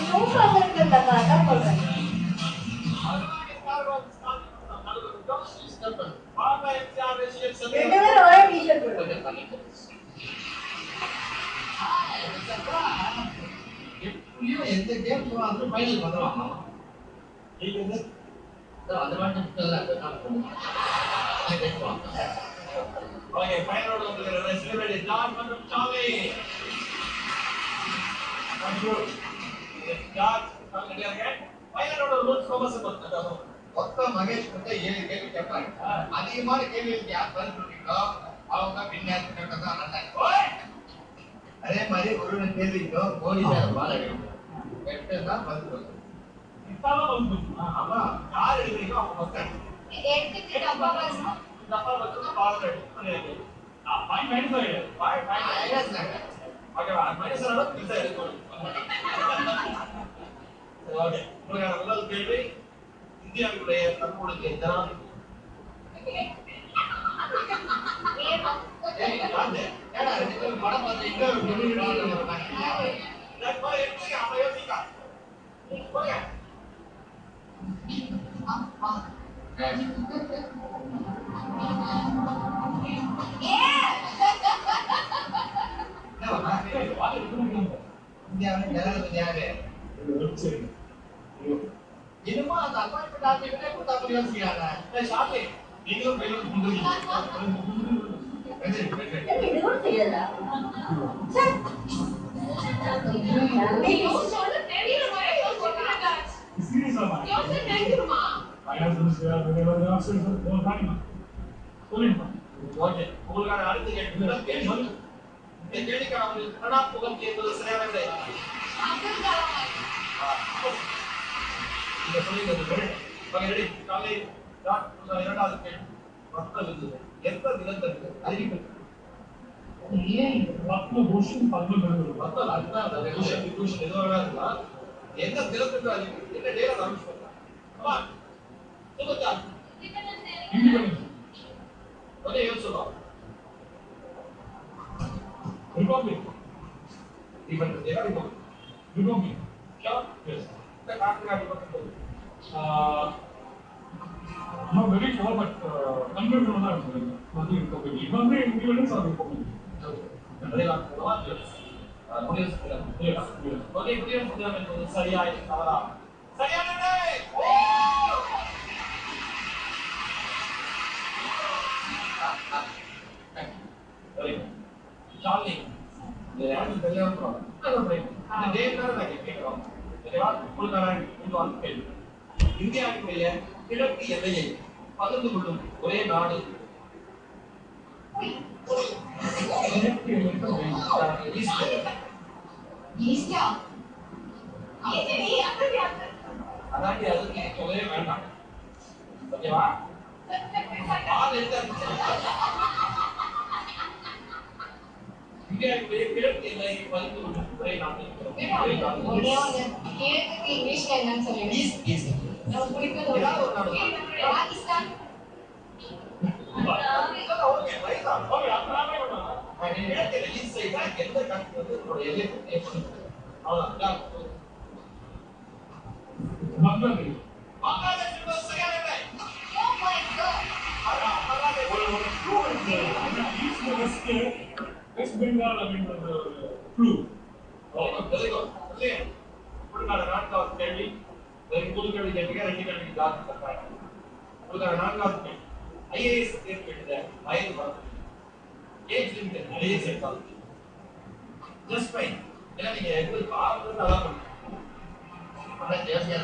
Super இருக்குல்லப்பா அதான் சொல்றேன். ரெண்டு பேரும் ஒரே டிஷர்ட் போடுங்க. எப்படியும் எந்த கேம் போனாலும் ஃபைனல் வந்துருவாங்க. நீங்க வந்து அந்த மாதிரி ஓகே ஃபைனலோட வந்து செலிபிரிட்டி ஜான் மற்றும் சார்லி. ஜான் ரெடியா இருக்கேன். ஃபைனலோட ரூல்ஸ் ரொம்ப சிம்பிள். மொத்த மகேஷ் கிட்ட 7 கேள்வி கேட்பாங்க. அதிகமான கேள்விகளுக்கு யார் பதில் சொல்றீங்களோ அவங்க தான் வின்னர் தான் ரன்னர். அதே மாதிரி ஒரு கேள்விக்கோ கோலி சார் பால் அடிக்கணும். கேட்டா பதில் சொல்லணும். இப்பதான் பதில் சொல்லணும். ஆமா யார் எடுக்கிறீங்களோ அவங்க ஃபர்ஸ்ட் எடுத்துட்டு டப்பா வச்சு டப்பா வச்சு பால் அடிக்கணும். ஃபைன் மைனஸ் ஆயிடு. ஃபைன் மைனஸ் ஆயிடு. ஓகேவா? மைனஸ் ஆனா பிசா எடுக்கணும். ஓகே. உங்களுக்கான முதல் கேள்வி இந்தியாவுடைய தற்போதைய ஜனாதிபதி. ஏடா ரெண்டு படம் பார்த்து இங்க இந்தியாவின் ஜனாதிபதி யாரு? என்னமா அந்த அப்பாயின்மெண்ட் ஆர்டிகிளே கொடுத்தா போய் யோசிக்கிறாங்க. ஷாப்பே நீங்களும் வெளியூர் பண்றீங்க. இது கூட தெரியல. சார் நீங்க சொல்ல தெரியல மாதிரி சொல்றாங்க. சீரியஸா மா. யோசனை தெரியுமா? ஓகே உங்களுக்கான அடுத்த கேள்வி. இந்த கேள்விக்கான உங்களுக்கு பிரணாப் முகர்ஜி என்பது சரியான விடை. இந்த சொல்லிக்கிறது ரெடி காலை இரண்டாவது கேள்வி. மக்கள் இருந்தது எந்த தினத்திற்கு அறிவிக்கப்பட்டது? எந்த தினத்திற்கு அறிவிக்கப்பட்டது? என்ன டேல அனௌன்ஸ் பண்ணாங்க? சொல்லுங்க. ஒரே யோசிச்சோம். ரிபப்ளிக். இவன் என்ன ரிபப்ளிக். क्या Yes. இந்த காரணம் அறிவிக்கப்பட்டது. I'm very sure, but confusion on that. Nothing Republic. Even the independence are Republic. அதெல்லாம் போவா. குடியரசு தினம். ஓகே குடியரசு தினம் என்பது சரியாய் தவறா? சரியான விடை. சரி. சார்லி. இந்த யாரு தெரியாம போறாங்க. இந்த டேட்ல நான் கேக்குறோம். சரியா? உங்களுக்கான இன்னொரு கேள்வி. இந்தியாவுடைய கிழக்கு எல்லையை பகிர்ந்து கொள்ளும் ஒரே நாடு ஈஸ்டா அதாண்டி அதுக்கு சொல்லவே வேண்டாம். ஓகேவா? ஆள் எடுத்து இந்தியாவுடைய கிழக்கு எல்லையை பகிர்ந்து கொள்ளும் ஒரே நாடு இங்கிலீஷ்ல என்னன்னு சொல்லுங்க. ஈஸ்ட் ஈஸ்ட் ஏதாவது ஒரு நாடு. பாகிஸ்தான். ஓகே ரைட் தான். ஓகே அப்பறாமே பண்ணலாம். கிழக்கு ஈஸ்ட் சைடுல எந்த கண்ட்ரி வந்து ஒரு எல்லை ஏற்படுது? அவ்வளவுதான். Bangladesh. பங்களாதேஷ் என்பது சரியான விடை. Oh my god. Bangladesh East West West Bengal, I mean the flu. Very good. Okay. உங்களுக்கான நான்காவது கேள்வி. முதல் கேள்வி கேட்டீங்க, ரெண்டு கேள்வி ஜாஸ்தி தப்பாங்க. உங்களுக்கான நான்காவது கேள்வி. ஐஏஎஸ் தேர்வு எழுத வயது வரம்பு. Age limit IAS exam. Just fine. ஏன்னா நீங்க உங்களுக்கு ஆர்வம் நல்லா பண்ணுங்க. ஆனா ஜாஸ்தியா